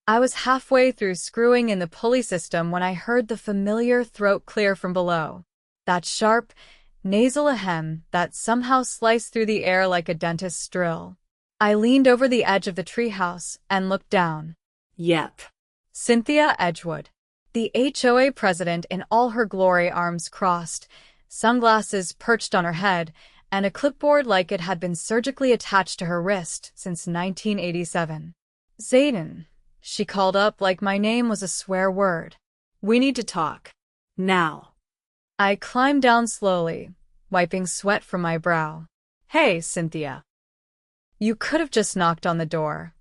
I was halfway through screwing in the pulley system when I heard the familiar throat clear from below. That sharp, nasal ahem that somehow sliced through the air like a dentist's drill. I leaned over the edge of the treehouse and looked down. Yep. Cynthia Edgewood, the HOA president in all her glory, arms crossed, sunglasses perched on her head, and a clipboard like it had been surgically attached to her wrist since 1987. Zayden, she called up like my name was a swear word. We need to talk. Now. I climbed down slowly, wiping sweat from my brow. Hey, Cynthia. You could have just knocked on the door.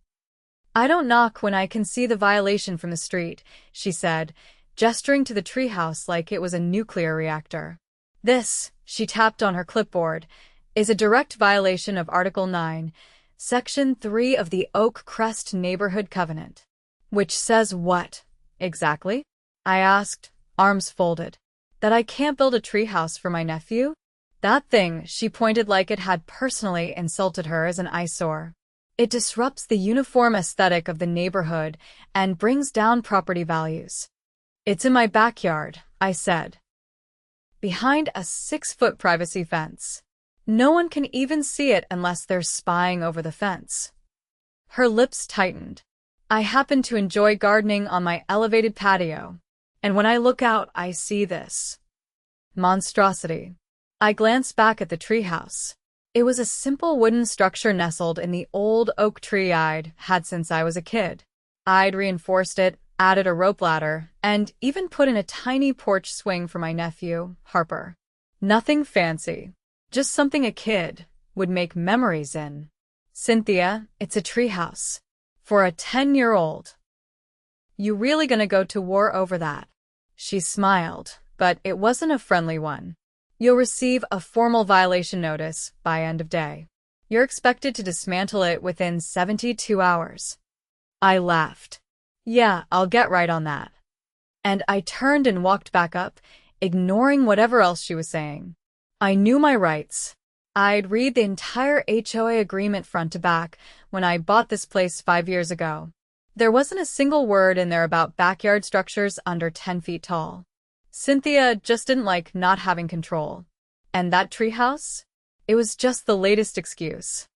I don't knock when I can see the violation from the street, she said, gesturing to the treehouse like it was a nuclear reactor. This, she tapped on her clipboard, is a direct violation of Article 9, Section 3 of the Oak Crest Neighborhood Covenant. Which says what, exactly? I asked, arms folded. That I can't build a treehouse for my nephew? That thing, she pointed like it had personally insulted her, as an eyesore. It disrupts the uniform aesthetic of the neighborhood and brings down property values. It's in my backyard, I said. Behind a 6-foot privacy fence. No one can even see it unless they're spying over the fence. Her lips tightened. I happen to enjoy gardening on my elevated patio, and when I look out, I see this monstrosity. I glanced back at the treehouse. It was a simple wooden structure nestled in the old oak tree I'd had since I was a kid. I'd reinforced it, added a rope ladder, and even put in a tiny porch swing for my nephew, Harper. Nothing fancy, just something a kid would make memories in. Cynthia, it's a treehouse. For a 10-year-old. You really gonna go to war over that? She smiled, but it wasn't a friendly one. You'll receive a formal violation notice by end of day. You're expected to dismantle it within 72 hours. I laughed. Yeah, I'll get right on that. And I turned and walked back up, ignoring whatever else she was saying. I knew my rights. I'd read the entire HOA agreement front to back when I bought this place 5 years ago. There wasn't a single word in there about backyard structures under 10 feet tall. Cynthia just didn't like not having control. And that treehouse? It was just the latest excuse.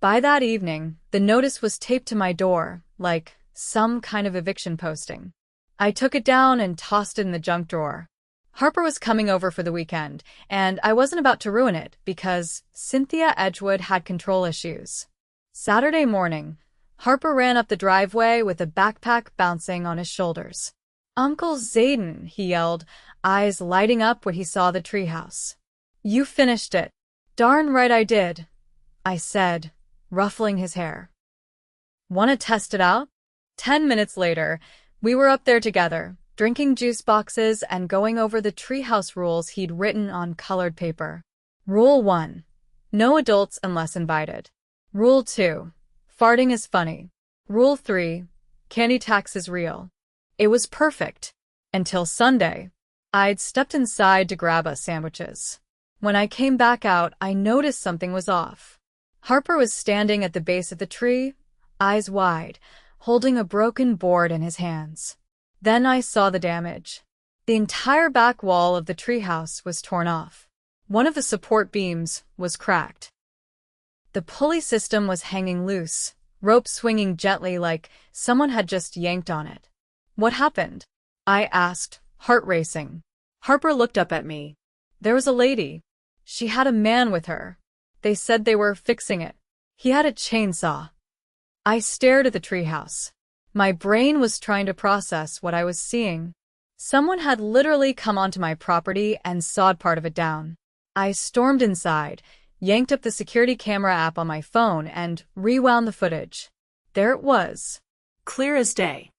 By that evening, the notice was taped to my door, like some kind of eviction posting. I took it down and tossed it in the junk drawer. Harper was coming over for the weekend, and I wasn't about to ruin it because Cynthia Edgewood had control issues. Saturday morning, Harper ran up the driveway with a backpack bouncing on his shoulders. Uncle Zayden, he yelled, eyes lighting up when he saw the treehouse. You finished it. Darn right I did, I said, ruffling his hair. Want to test it out? 10 minutes later, we were up there together, drinking juice boxes and going over the treehouse rules he'd written on colored paper. Rule 1. No adults unless invited. Rule 2. Farting is funny. Rule 3. Candy tax is real. It was perfect. Until Sunday. I'd stepped inside to grab us sandwiches. When I came back out, I noticed something was off. Harper was standing at the base of the tree, eyes wide, holding a broken board in his hands. Then I saw the damage. The entire back wall of the treehouse was torn off. One of the support beams was cracked. The pulley system was hanging loose, rope swinging gently like someone had just yanked on it. What happened? I asked, heart racing. Harper looked up at me. There was a lady. She had a man with her. They said they were fixing it. He had a chainsaw. I stared at the treehouse. My brain was trying to process what I was seeing. Someone had literally come onto my property and sawed part of it down. I stormed inside, yanked up the security camera app on my phone, and rewound the footage. There it was. Clear as day.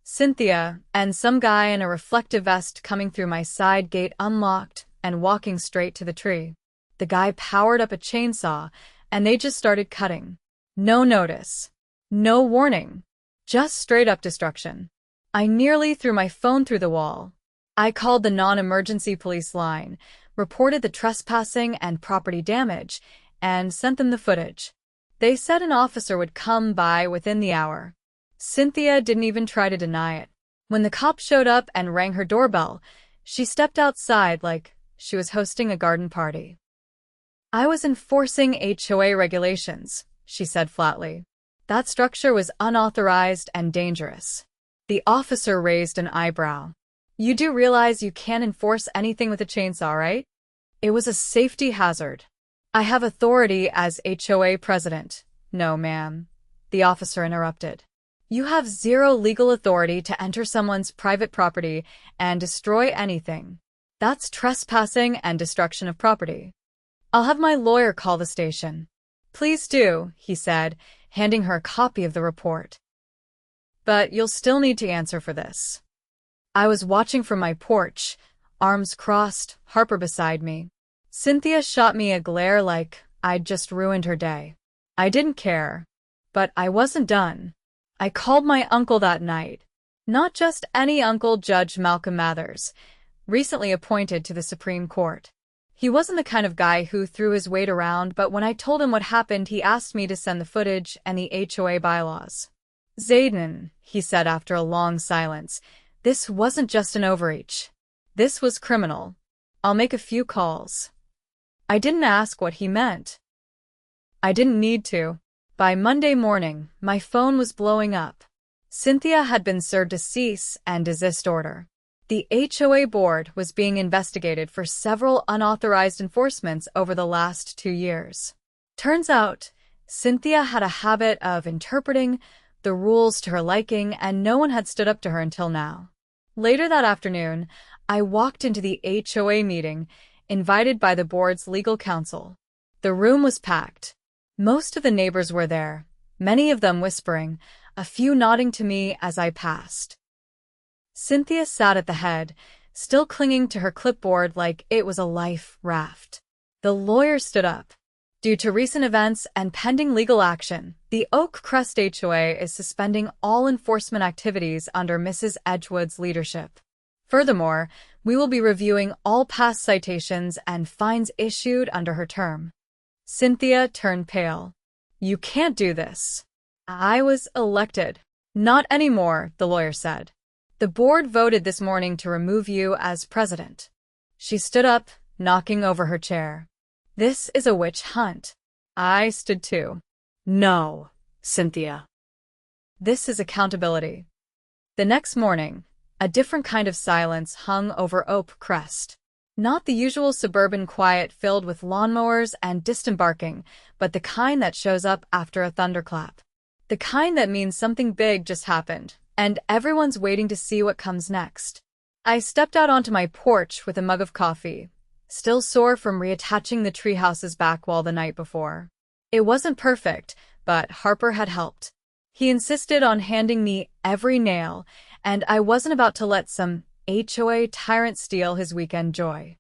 Cynthia and some guy in a reflective vest coming through my side gate unlocked and walking straight to the tree. The guy powered up a chainsaw, and they just started cutting. No notice. No warning. Just straight-up destruction. I nearly threw my phone through the wall. I called the non-emergency police line, reported the trespassing and property damage, and sent them the footage. They said an officer would come by within the hour. Cynthia didn't even try to deny it. When the cop showed up and rang her doorbell, she stepped outside like she was hosting a garden party. "I was enforcing HOA regulations," she said flatly. "That structure was unauthorized and dangerous." The officer raised an eyebrow. "You do realize you can't enforce anything with a chainsaw, right?" "It was a safety hazard." "I have authority as HOA president." "No, ma'am," the officer interrupted. "You have zero legal authority to enter someone's private property and destroy anything. That's trespassing and destruction of property. I'll have my lawyer call the station." "Please do," he said, handing her a copy of the report. "But you'll still need to answer for this." I was watching from my porch, arms crossed, Harper beside me. Cynthia shot me a glare like I'd just ruined her day. I didn't care. But I wasn't done. I called my uncle that night. Not just any uncle, Judge Malcolm Mathers, recently appointed to the Supreme Court. He wasn't the kind of guy who threw his weight around, but when I told him what happened, he asked me to send the footage and the HOA bylaws. "Zayden," he said after a long silence, "this wasn't just an overreach. This was criminal. I'll make a few calls." I didn't ask what he meant. I didn't need to. By Monday morning, my phone was blowing up. Cynthia had been served a cease and desist order. The HOA board was being investigated for several unauthorized enforcements over the last 2 years. Turns out, Cynthia had a habit of interpreting the rules to her liking, and no one had stood up to her until now. Later that afternoon, I walked into the HOA meeting, invited by the board's legal counsel. The room was packed. Most of the neighbors were there, many of them whispering, a few nodding to me as I passed. Cynthia sat at the head, still clinging to her clipboard like it was a life raft. The lawyer stood up. "Due to recent events and pending legal action, the Oak Crest HOA is suspending all enforcement activities under Mrs. Edgewood's leadership. Furthermore, we will be reviewing all past citations and fines issued under her term." Cynthia turned pale. "You can't do this." "I was elected." "Not anymore," the lawyer said. "The board voted this morning to remove you as president." She stood up, knocking over her chair. "This is a witch hunt." I stood too. "No, Cynthia. This is accountability." The next morning, a different kind of silence hung over Oak Crest. Not the usual suburban quiet filled with lawnmowers and distant barking, but the kind that shows up after a thunderclap. The kind that means something big just happened, and everyone's waiting to see what comes next. I stepped out onto my porch with a mug of coffee, still sore from reattaching the treehouse's back wall the night before. It wasn't perfect, but Harper had helped. He insisted on handing me every nail, and I wasn't about to let some HOA tyrant steal his weekend joy.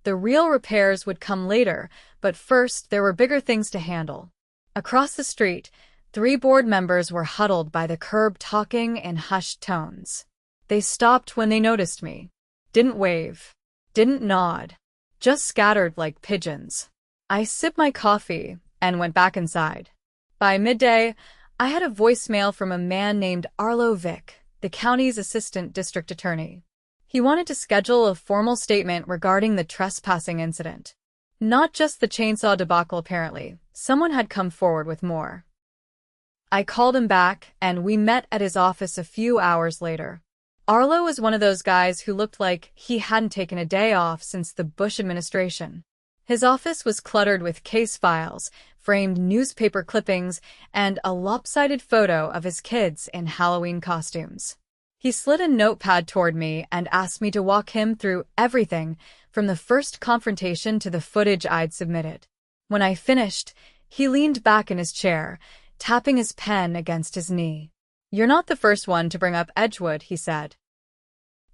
The real repairs would come later, but first there were bigger things to handle. Across the street, 3 board members were huddled by the curb talking in hushed tones. They stopped when they noticed me. Didn't wave. Didn't nod. Just scattered like pigeons. I sipped my coffee and went back inside. By midday, I had a voicemail from a man named Arlo Vick, the county's assistant district attorney. He wanted to schedule a formal statement regarding the trespassing incident. Not just the chainsaw debacle, apparently. Someone had come forward with more. I called him back, and we met at his office a few hours later. Arlo was one of those guys who looked like he hadn't taken a day off since the Bush administration. His office was cluttered with case files, framed newspaper clippings, and a lopsided photo of his kids in Halloween costumes. He slid a notepad toward me and asked me to walk him through everything, from the first confrontation to the footage I'd submitted. When I finished, he leaned back in his chair, tapping his pen against his knee. "You're not the first one to bring up Edgewood," he said.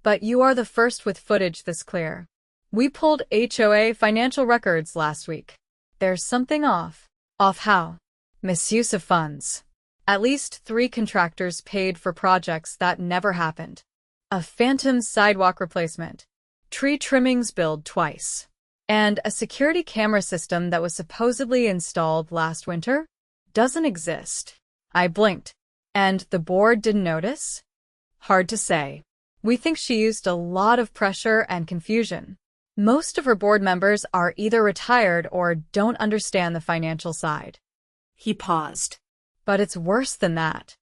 "But you are the first with footage this clear. We pulled HOA financial records last week. There's something off." "Off how?" "Misuse of funds. At least 3 contractors paid for projects that never happened. A phantom sidewalk replacement. Tree trimmings billed twice. And a security camera system that was supposedly installed last winter doesn't exist." I blinked. And the board didn't notice? Hard to say. We think she used a lot of pressure and confusion. Most of her board members are either retired or don't understand the financial side. He paused. But it's worse than that.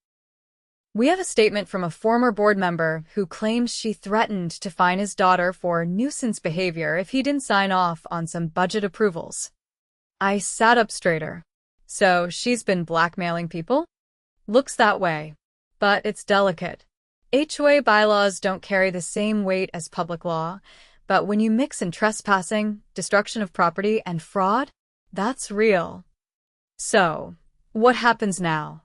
We have a statement from a former board member who claims she threatened to fine his daughter for nuisance behavior if he didn't sign off on some budget approvals. I sat up straighter. So she's been blackmailing people? Looks that way. But it's delicate. HOA bylaws don't carry the same weight as public law, but when you mix in trespassing, destruction of property, and fraud, that's real. So, what happens now?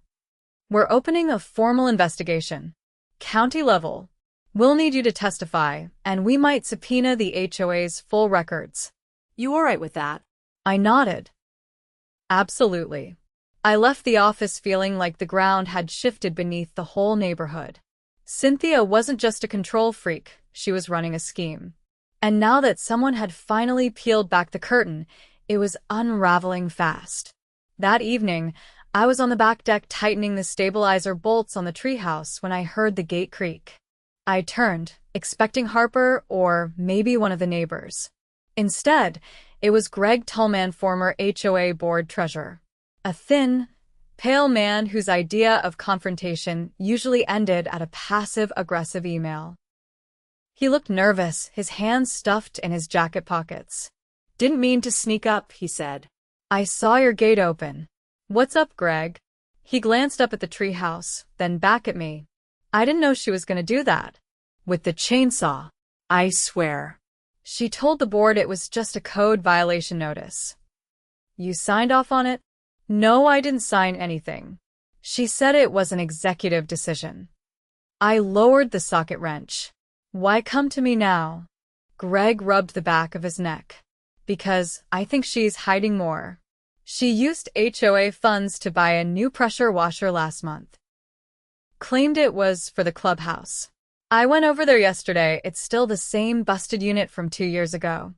We're opening a formal investigation. County level. We'll need you to testify, and we might subpoena the HOA's full records. You all right with that? I nodded. Absolutely. I left the office feeling like the ground had shifted beneath the whole neighborhood. Cynthia wasn't just a control freak, she was running a scheme. And now that someone had finally peeled back the curtain, it was unraveling fast. That evening, I was on the back deck tightening the stabilizer bolts on the treehouse when I heard the gate creak. I turned, expecting Harper or maybe one of the neighbors. Instead, it was Greg Tullman, former HOA board treasurer. A thin, pale man whose idea of confrontation usually ended at a passive-aggressive email. He looked nervous, his hands stuffed in his jacket pockets. Didn't mean to sneak up, he said. I saw your gate open. What's up, Greg? He glanced up at the treehouse, then back at me. I didn't know she was going to do that. With the chainsaw. I swear. She told the board it was just a code violation notice. You signed off on it? No, I didn't sign anything. She said it was an executive decision. I lowered the socket wrench. Why come to me now? Greg rubbed the back of his neck. Because I think she's hiding more. She used HOA funds to buy a new pressure washer last month. Claimed it was for the clubhouse. I went over there yesterday. It's still the same busted unit from 2 years ago.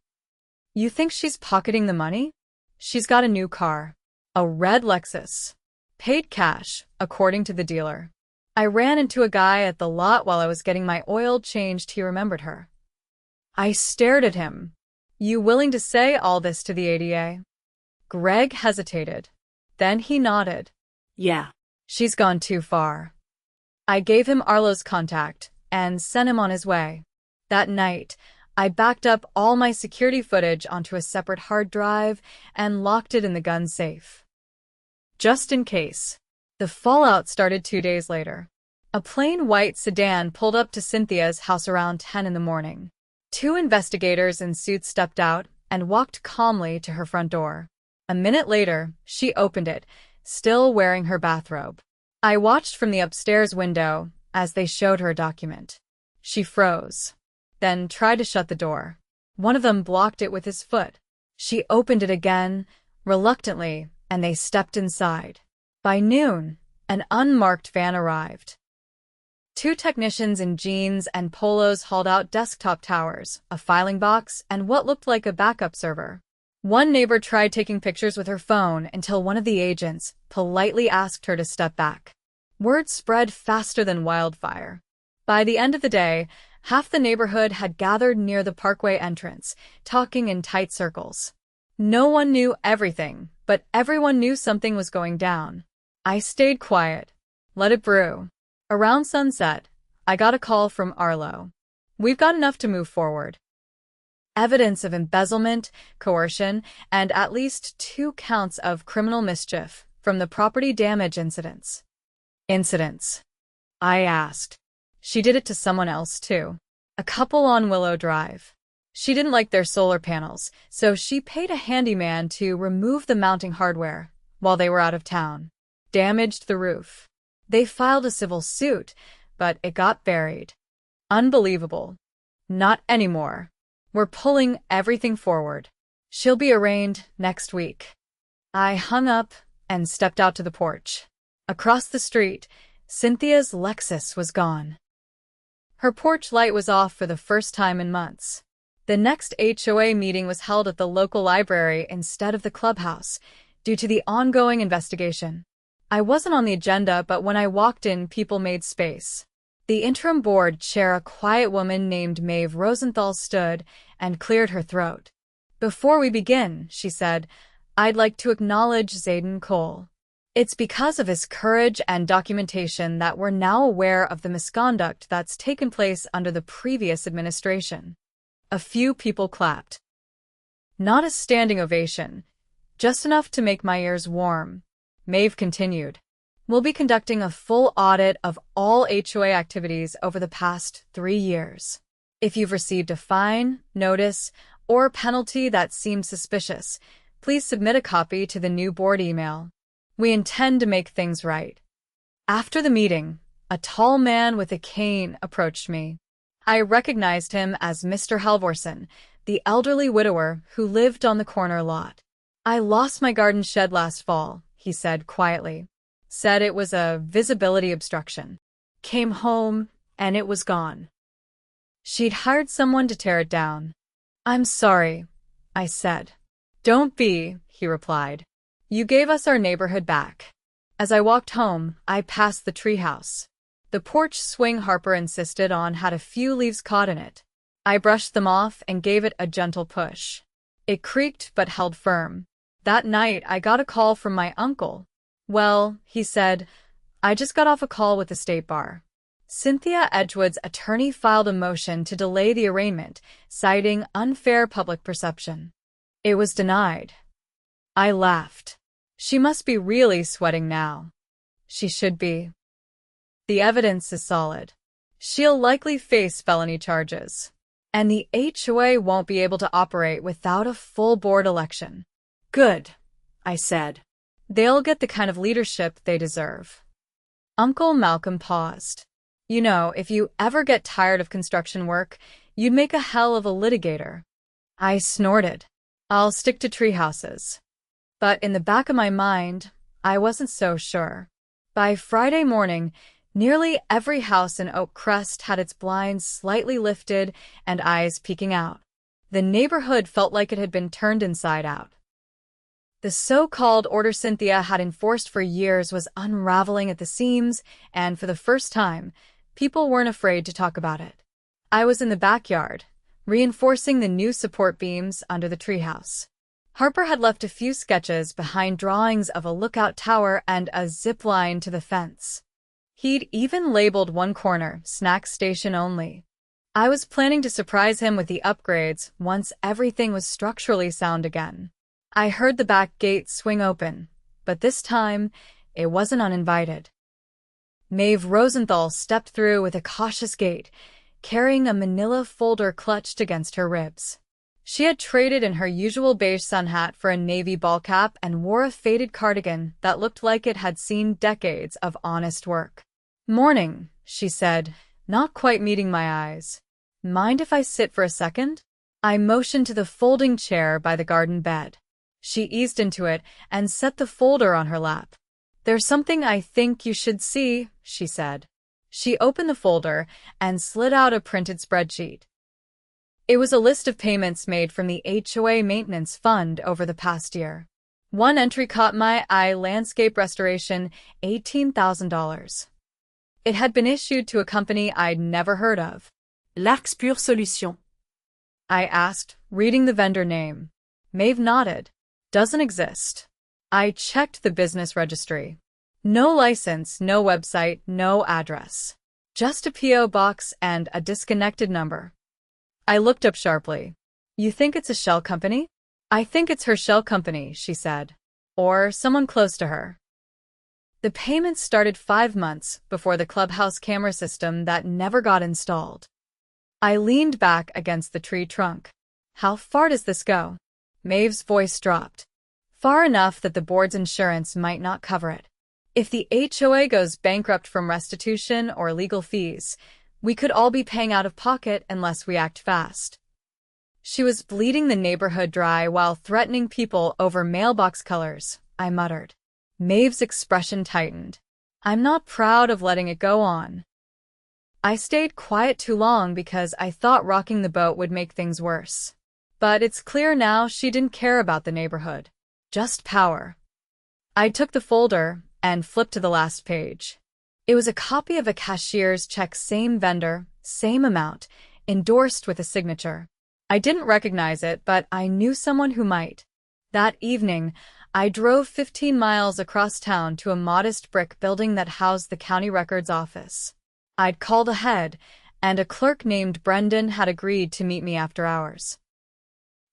You think she's pocketing the money? She's got a new car. A red Lexus. Paid cash, according to the dealer. I ran into a guy at the lot while I was getting my oil changed. He remembered her. I stared at him. You willing to say all this to the ADA? Greg hesitated. Then he nodded. Yeah. She's gone too far. I gave him Arlo's contact and sent him on his way. That night, I backed up all my security footage onto a separate hard drive and locked it in the gun safe. Just in case. The fallout started 2 days later. A plain white sedan pulled up to Cynthia's house around 10 in the morning. 2 investigators in suits stepped out and walked calmly to her front door. A minute later, she opened it, still wearing her bathrobe. I watched from the upstairs window as they showed her a document. She froze, then tried to shut the door. One of them blocked it with his foot. She opened it again, reluctantly, and they stepped inside. By noon, an unmarked van arrived. 2 technicians in jeans and polos hauled out desktop towers, a filing box, and what looked like a backup server. One neighbor tried taking pictures with her phone until one of the agents politely asked her to step back. Word spread faster than wildfire. By the end of the day, half the neighborhood had gathered near the parkway entrance, talking in tight circles. No one knew everything, but everyone knew something was going down. I stayed quiet. Let it brew. Around sunset, I got a call from Arlo. We've got enough to move forward. Evidence of embezzlement, coercion, and at least 2 counts of criminal mischief from the property damage incidents. Incidents? I asked. She did it to someone else too. A couple on Willow Drive. She didn't like their solar panels, so she paid a handyman to remove the mounting hardware while they were out of town. Damaged the roof. They filed a civil suit, but it got buried. Unbelievable. Not anymore. We're pulling everything forward. She'll be arraigned next week. I hung up and stepped out to the porch. Across the street, Cynthia's Lexus was gone. Her porch light was off for the first time in months. The next HOA meeting was held at the local library instead of the clubhouse, due to the ongoing investigation. I wasn't on the agenda, but when I walked in, people made space. The interim board chair, a quiet woman named Maeve Rosenthal, stood and cleared her throat. "Before we begin," she said, "I'd like to acknowledge Zayden Cole. It's because of his courage and documentation that we're now aware of the misconduct that's taken place under the previous administration." A few people clapped. Not a standing ovation, just enough to make my ears warm. Maeve continued, "We'll be conducting a full audit of all HOA activities over the past 3 years. If you've received a fine, notice, or penalty that seems suspicious, please submit a copy to the new board email. We intend to make things right." After the meeting, a tall man with a cane approached me. I recognized him as Mr. Halvorsen, the elderly widower who lived on the corner lot. "I lost my garden shed last fall," he said quietly. "Said it was a visibility obstruction. Came home, and it was gone. She'd hired someone to tear it down." "I'm sorry," I said. "Don't be," he replied. "You gave us our neighborhood back." As I walked home, I passed the treehouse. The porch swing Harper insisted on had a few leaves caught in it. I brushed them off and gave it a gentle push. It creaked but held firm. That night, I got a call from my uncle. "Well," he said, "I just got off a call with the state bar. Cynthia Edgewood's attorney filed a motion to delay the arraignment, citing unfair public perception. It was denied." I laughed. "She must be really sweating now." "She should be. The evidence is solid. She'll likely face felony charges. And the HOA won't be able to operate without a full board election." "Good," I said. "They'll get the kind of leadership they deserve." Uncle Malcolm paused. "You know, if you ever get tired of construction work, you'd make a hell of a litigator." I snorted. "I'll stick to tree houses." But in the back of my mind, I wasn't so sure. By Friday morning, nearly every house in Oak Crest had its blinds slightly lifted and eyes peeking out. The neighborhood felt like it had been turned inside out. The so-called order Cynthia had enforced for years was unraveling at the seams, and for the first time, people weren't afraid to talk about it. I was in the backyard, reinforcing the new support beams under the treehouse. Harper had left a few sketches behind drawings of a lookout tower and a zip line to the fence. He'd even labeled one corner, "Snack Station Only." I was planning to surprise him with the upgrades once everything was structurally sound again. I heard the back gate swing open, but this time, it wasn't uninvited. Maeve Rosenthal stepped through with a cautious gait, carrying a manila folder clutched against her ribs. She had traded in her usual beige sun hat for a navy ball cap and wore a faded cardigan that looked like it had seen decades of honest work. "Morning," she said, not quite meeting my eyes. "Mind if I sit for a second?" I motioned to the folding chair by the garden bed. She eased into it and set the folder on her lap. "There's something I think you should see," she said. She opened the folder and slid out a printed spreadsheet. It was a list of payments made from the HOA maintenance fund over the past year. One entry caught my eye: landscape restoration, $18,000. It had been issued to a company I'd never heard of. L'Arcs Pure Solution. I asked, reading the vendor name. Maeve nodded. "Doesn't exist." I checked the business registry. No license, no website, no address. Just a P.O. box and a disconnected number. I looked up sharply. "You think it's a shell company?" "I think it's her shell company," she said. "Or someone close to her." The payments started 5 months before the clubhouse camera system that never got installed. I leaned back against the tree trunk. "How far does this go?" Maeve's voice dropped. "Far enough that the board's insurance might not cover it. If the HOA goes bankrupt from restitution or legal fees, we could all be paying out of pocket unless we act fast." She was bleeding the neighborhood dry while threatening people over mailbox colors, I muttered. Maeve's expression tightened. "I'm not proud of letting it go on." I stayed quiet too long because I thought rocking the boat would make things worse. But it's clear now she didn't care about the neighborhood. Just power. I took the folder and flipped to the last page. It was a copy of a cashier's check, same vendor, same amount, endorsed with a signature. I didn't recognize it, but I knew someone who might. That evening, I drove 15 miles across town to a modest brick building that housed the county records office. I'd called ahead, and a clerk named Brendan had agreed to meet me after hours.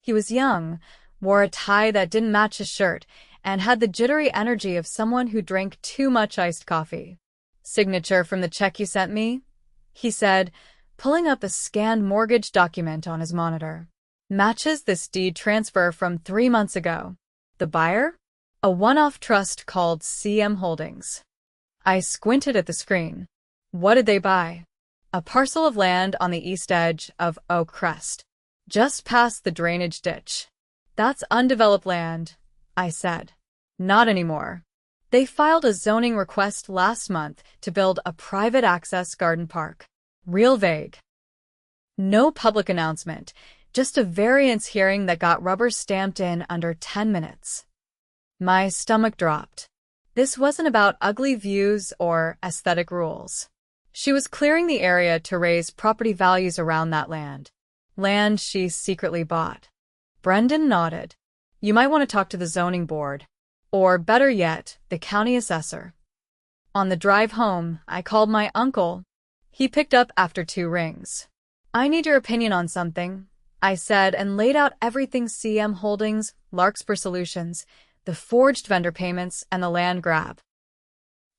He was young, wore a tie that didn't match his shirt, and had the jittery energy of someone who drank too much iced coffee. "Signature from the check you sent me?" he said, pulling up a scanned mortgage document on his monitor. "Matches this deed transfer from 3 months ago. The buyer? A one-off trust called CM Holdings." I squinted at the screen. What did they buy? A parcel of land on the east edge of Oak Crest, just past the drainage ditch. "That's undeveloped land," I said. "Not anymore. They filed a zoning request last month to build a private access garden park." Real vague. No public announcement, just a variance hearing that got rubber stamped in under 10 minutes. My stomach dropped. This wasn't about ugly views or aesthetic rules. She was clearing the area to raise property values around that land. Land she secretly bought. Brendan nodded. "You might want to talk to the zoning board. Or better yet, the county assessor." On the drive home, I called my uncle. He picked up after 2 rings. "I need your opinion on something," I said, and laid out everything: CM Holdings, Larkspur Solutions, the forged vendor payments, and the land grab.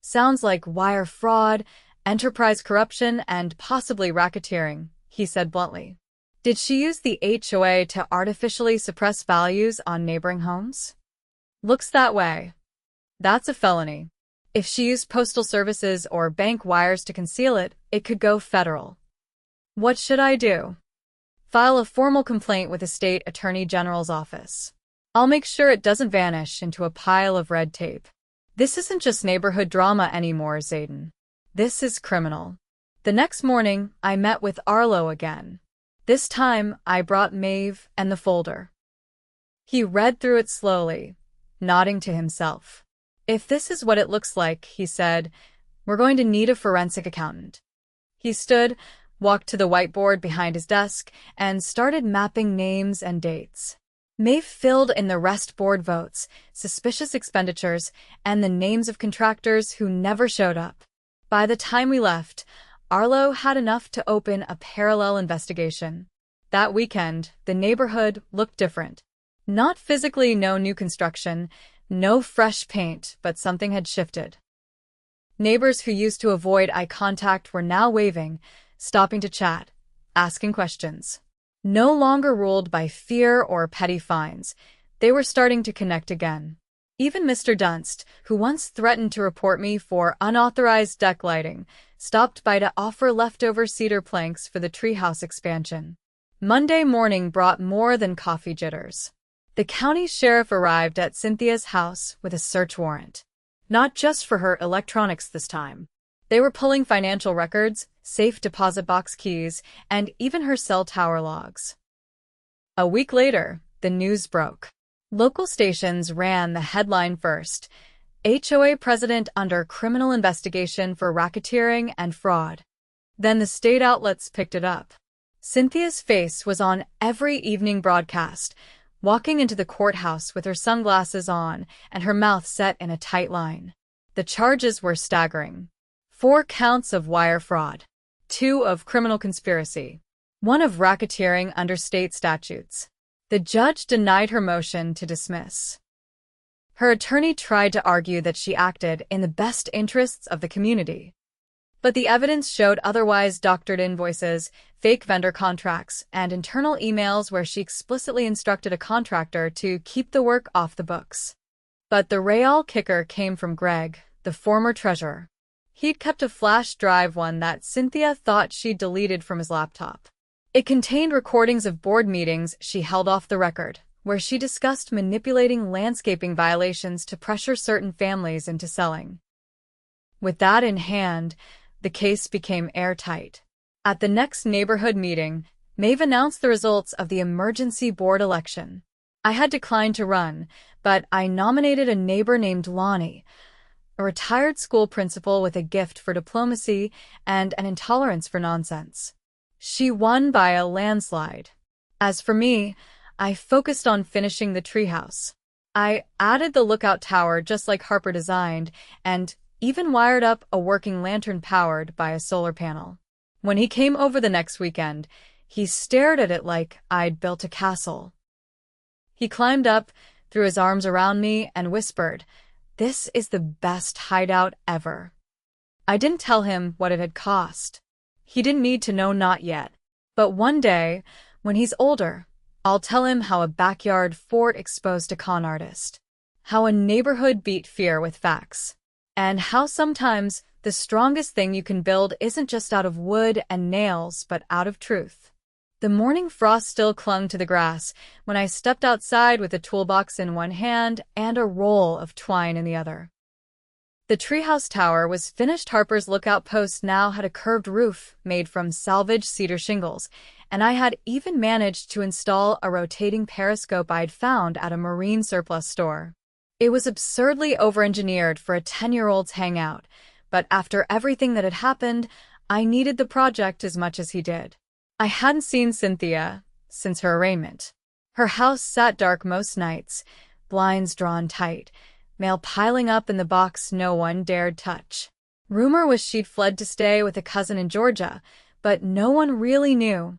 "Sounds like wire fraud, enterprise corruption, and possibly racketeering," he said bluntly. "Did she use the HOA to artificially suppress values on neighboring homes?" "Looks that way. That's a felony. If she used postal services or bank wires to conceal it, it could go federal." "What should I do?" "File a formal complaint with the state attorney general's office. I'll make sure it doesn't vanish into a pile of red tape. This isn't just neighborhood drama anymore, Zayden. This is criminal." The next morning, I met with Arlo again. This time, I brought Maeve and the folder. He read through it slowly, nodding to himself. "If this is what it looks like," he said, "we're going to need a forensic accountant." He stood, walked to the whiteboard behind his desk, and started mapping names and dates. Maeve filled in the rest: board votes, suspicious expenditures, and the names of contractors who never showed up. By the time we left, Arlo had enough to open a parallel investigation. That weekend, the neighborhood looked different. Not physically, no new construction, no fresh paint, but something had shifted. Neighbors who used to avoid eye contact were now waving, stopping to chat, asking questions. No longer ruled by fear or petty fines, they were starting to connect again. Even Mr. Dunst, who once threatened to report me for unauthorized deck lighting, stopped by to offer leftover cedar planks for the Treehouse expansion. Monday morning brought more than coffee jitters. The county sheriff arrived at Cynthia's house with a search warrant. Not just for her electronics this time. They were pulling financial records, safe deposit box keys, and even her cell tower logs. A week later, the news broke. Local stations ran the headline first: HOA president under criminal investigation for racketeering and fraud. Then the state outlets picked it up. Cynthia's face was on every evening broadcast, walking into the courthouse with her sunglasses on and her mouth set in a tight line. The charges were staggering. 4 counts of wire fraud, 2 of criminal conspiracy, 1 of racketeering under state statutes. The judge denied her motion to dismiss. Her attorney tried to argue that she acted in the best interests of the community. But the evidence showed otherwise: doctored invoices, fake vendor contracts, and internal emails where she explicitly instructed a contractor to keep the work off the books. But the real kicker came from Greg, the former treasurer. He'd kept a flash drive, one that Cynthia thought she'd deleted from his laptop. It contained recordings of board meetings she held off the record, where she discussed manipulating landscaping violations to pressure certain families into selling. With that in hand, the case became airtight. At the next neighborhood meeting, Maeve announced the results of the emergency board election. I had declined to run, but I nominated a neighbor named Lonnie, a retired school principal with a gift for diplomacy and an intolerance for nonsense. She won by a landslide. As for me, I focused on finishing the treehouse. I added the lookout tower just like Harper designed, and even wired up a working lantern powered by a solar panel. When he came over the next weekend, he stared at it like I'd built a castle. He climbed up, threw his arms around me, and whispered, "This is the best hideout ever." I didn't tell him what it had cost. He didn't need to know, not yet. But one day, when he's older, I'll tell him how a backyard fort exposed a con artist, how a neighborhood beat fear with facts, and how sometimes the strongest thing you can build isn't just out of wood and nails, but out of truth. The morning frost still clung to the grass when I stepped outside with a toolbox in one hand and a roll of twine in the other. The treehouse tower was finished. Harper's lookout post now had a curved roof made from salvaged cedar shingles, and I had even managed to install a rotating periscope I'd found at a marine surplus store. It was absurdly over-engineered for a 10-year-old's hangout, but after everything that had happened, I needed the project as much as he did. I hadn't seen Cynthia since her arraignment. Her house sat dark most nights, blinds drawn tight, mail piling up in the box no one dared touch. Rumor was she'd fled to stay with a cousin in Georgia, but no one really knew.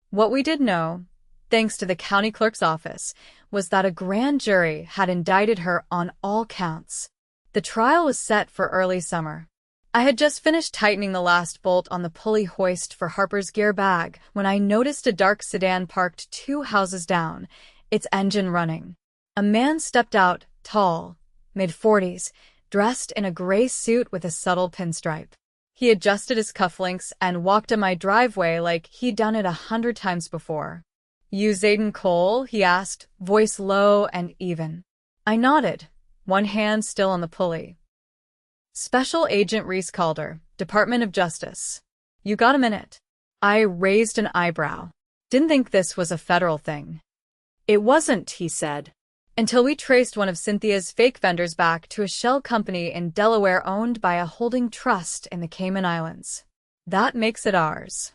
What we did know, thanks to the county clerk's office, was that a grand jury had indicted her on all counts. The trial was set for early summer. I had just finished tightening the last bolt on the pulley hoist for Harper's gear bag when I noticed a dark sedan parked 2 houses down, its engine running. A man stepped out, tall, mid-40s, dressed in a gray suit with a subtle pinstripe. He adjusted his cufflinks and walked in my driveway like he'd done it 100 times before. "You Zayden Cole?" he asked, voice low and even. I nodded, one hand still on the pulley. "Special Agent Reese Calder, Department of Justice. You got a minute?" I raised an eyebrow. Didn't think this was a federal thing. "It wasn't," he said, "until we traced one of Cynthia's fake vendors back to a shell company in Delaware owned by a holding trust in the Cayman Islands. That makes it ours."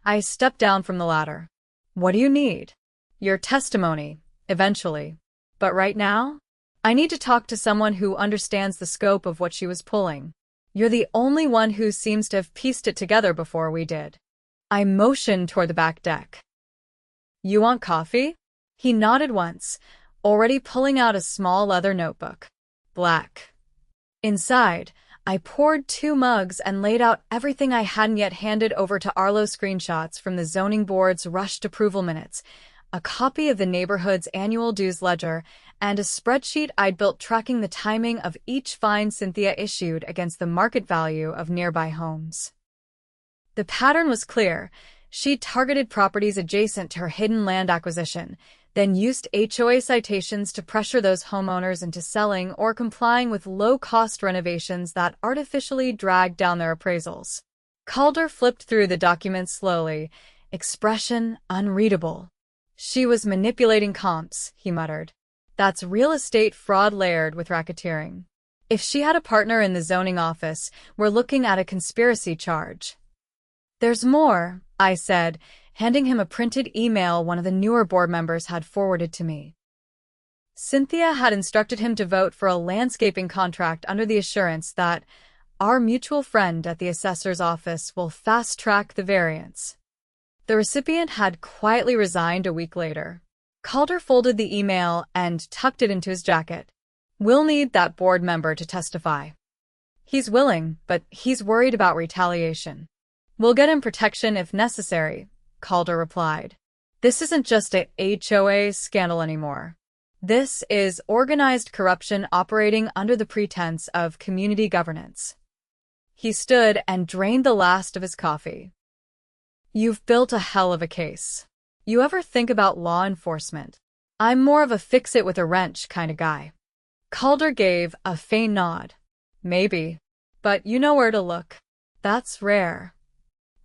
I stepped down from the ladder. "What do you need?" "Your testimony, eventually. But right now, I need to talk to someone who understands the scope of what she was pulling. You're the only one who seems to have pieced it together before we did." I motioned toward the back deck. "You want coffee?" He nodded once, already pulling out a small leather notebook. Black. Inside, I poured 2 mugs and laid out everything I hadn't yet handed over to Arlo: screenshots from the zoning board's rushed approval minutes, a copy of the neighborhood's annual dues ledger, and a spreadsheet I'd built tracking the timing of each fine Cynthia issued against the market value of nearby homes. The pattern was clear. She'd targeted properties adjacent to her hidden land acquisition, then used HOA citations to pressure those homeowners into selling or complying with low-cost renovations that artificially dragged down their appraisals. Calder flipped through the documents slowly, expression unreadable. "She was manipulating comps," he muttered. "That's real estate fraud layered with racketeering. If she had a partner in the zoning office, we're looking at a conspiracy charge." "There's more," I said, handing him a printed email one of the newer board members had forwarded to me. Cynthia had instructed him to vote for a landscaping contract under the assurance that our mutual friend at the assessor's office will fast-track the variance. The recipient had quietly resigned a week later. Calder folded the email and tucked it into his jacket. "We'll need that board member to testify." "He's willing, but he's worried about retaliation." "We'll get him protection if necessary," Calder replied. "This isn't just a HOA scandal anymore. This is organized corruption operating under the pretense of community governance." He stood and drained the last of his coffee. "You've built a hell of a case. You ever think about law enforcement?" "I'm more of a fix-it-with-a-wrench kind of guy." Calder gave a faint nod. "Maybe. But you know where to look. That's rare."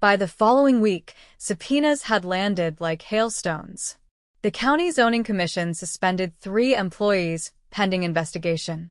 By the following week, subpoenas had landed like hailstones. The county zoning commission suspended 3 employees pending investigation.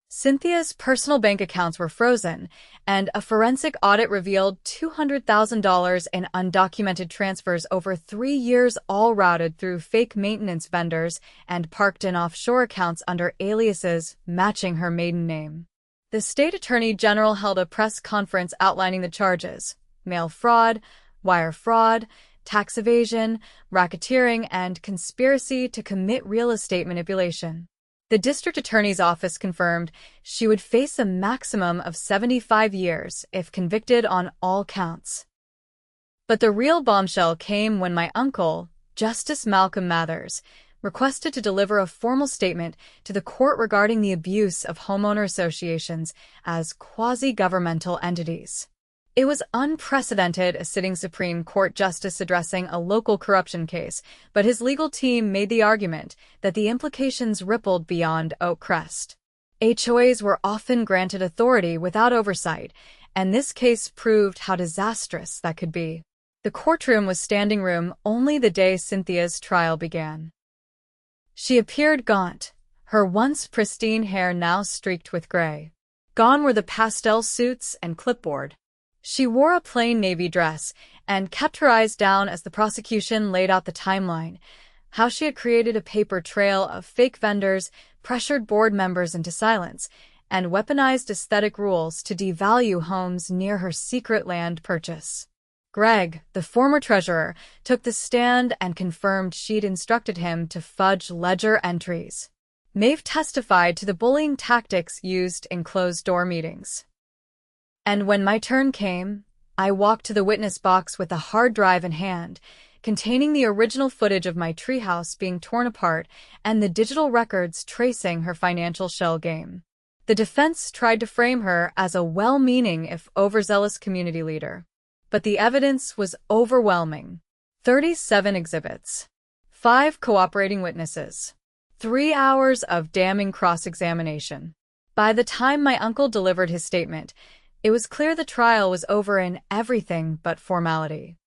Cynthia's personal bank accounts were frozen, and a forensic audit revealed $200,000 in undocumented transfers over 3 years, all routed through fake maintenance vendors and parked in offshore accounts under aliases matching her maiden name. The state attorney general held a press conference outlining the charges: mail fraud, wire fraud, tax evasion, racketeering, and conspiracy to commit real estate manipulation. The district attorney's office confirmed she would face a maximum of 75 years if convicted on all counts. But the real bombshell came when my uncle, Justice Malcolm Mathers, requested to deliver a formal statement to the court regarding the abuse of homeowner associations as quasi-governmental entities. It was unprecedented, a sitting Supreme Court justice addressing a local corruption case, but his legal team made the argument that the implications rippled beyond Oak Crest. HOAs were often granted authority without oversight, and this case proved how disastrous that could be. The courtroom was standing room only the day Cynthia's trial began. She appeared gaunt, her once pristine hair now streaked with gray. Gone were the pastel suits and clipboard. She wore a plain navy dress and kept her eyes down as the prosecution laid out the timeline, how she had created a paper trail of fake vendors, pressured board members into silence, and weaponized aesthetic rules to devalue homes near her secret land purchase. Greg, the former treasurer, took the stand and confirmed she'd instructed him to fudge ledger entries. Maeve testified to the bullying tactics used in closed-door meetings. And when my turn came, I walked to the witness box with a hard drive in hand, containing the original footage of my treehouse being torn apart and the digital records tracing her financial shell game. The defense tried to frame her as a well-meaning if overzealous community leader. But the evidence was overwhelming. 37 exhibits, 5 cooperating witnesses, 3 hours of damning cross-examination. By the time my uncle delivered his statement, it was clear the trial was over in everything but formality.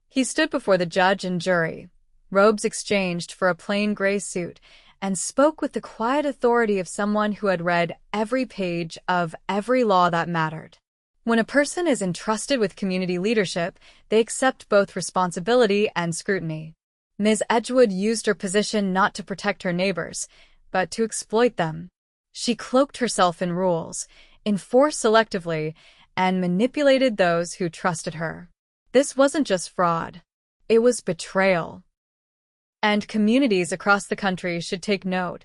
He stood before the judge and jury, robes exchanged for a plain gray suit, and spoke with the quiet authority of someone who had read every page of every law that mattered. When a person is entrusted with community leadership, they accept both responsibility and scrutiny. Ms. Edgewood used her position not to protect her neighbors, but to exploit them. She cloaked herself in rules, enforced selectively, and manipulated those who trusted her. This wasn't just fraud. It was betrayal. And communities across the country should take note.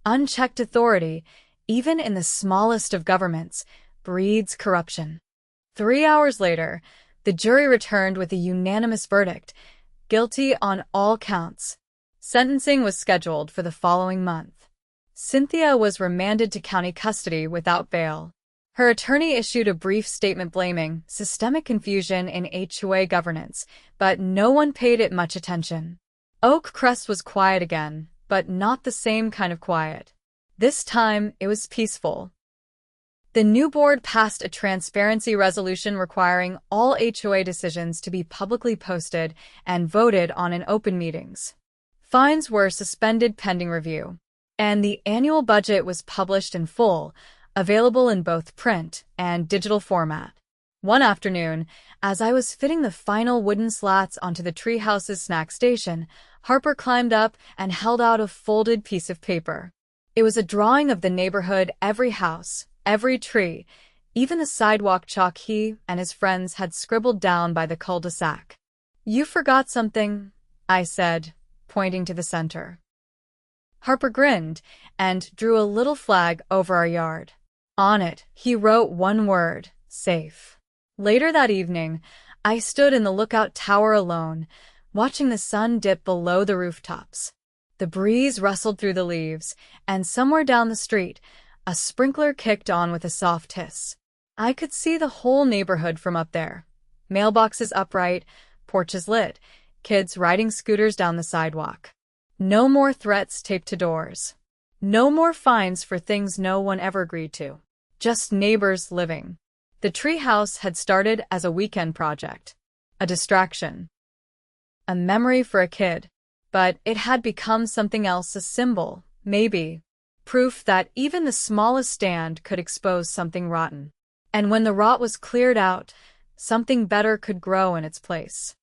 Unchecked authority, even in the smallest of governments, breeds corruption. 3 hours later, the jury returned with a unanimous verdict, guilty on all counts. Sentencing was scheduled for the following month. Cynthia was remanded to county custody without bail. Her attorney issued a brief statement blaming systemic confusion in HOA governance, but no one paid it much attention. Oak Crest was quiet again, but not the same kind of quiet. This time, it was peaceful. The new board passed a transparency resolution requiring all HOA decisions to be publicly posted and voted on in open meetings. Fines were suspended pending review, and the annual budget was published in full, available in both print and digital format. One afternoon, as I was fitting the final wooden slats onto the Treehouse's snack station, Harper climbed up and held out a folded piece of paper. It was a drawing of the neighborhood, every house, every tree, even the sidewalk chalk he and his friends had scribbled down by the cul-de-sac. "You forgot something," I said, pointing to the center. Harper grinned and drew a little flag over our yard. On it, he wrote one word: safe. Later that evening, I stood in the lookout tower alone, watching the sun dip below the rooftops. The breeze rustled through the leaves, and somewhere down the street, a sprinkler kicked on with a soft hiss. I could see the whole neighborhood from up there. Mailboxes upright, porches lit, kids riding scooters down the sidewalk. No more threats taped to doors. No more fines for things no one ever agreed to. Just neighbors living. The treehouse had started as a weekend project. A distraction. A memory for a kid. But it had become something else, a symbol, maybe. proof that even the smallest stand could expose something rotten. And when the rot was cleared out, something better could grow in its place.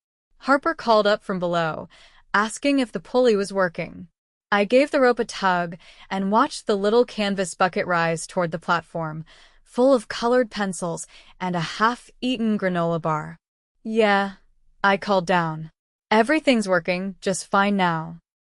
Harper called up from below, asking if the pulley was working. I gave the rope a tug and watched the little canvas bucket rise toward the platform, full of colored pencils and a half-eaten granola bar. "Yeah," I called down. "Everything's working just fine now."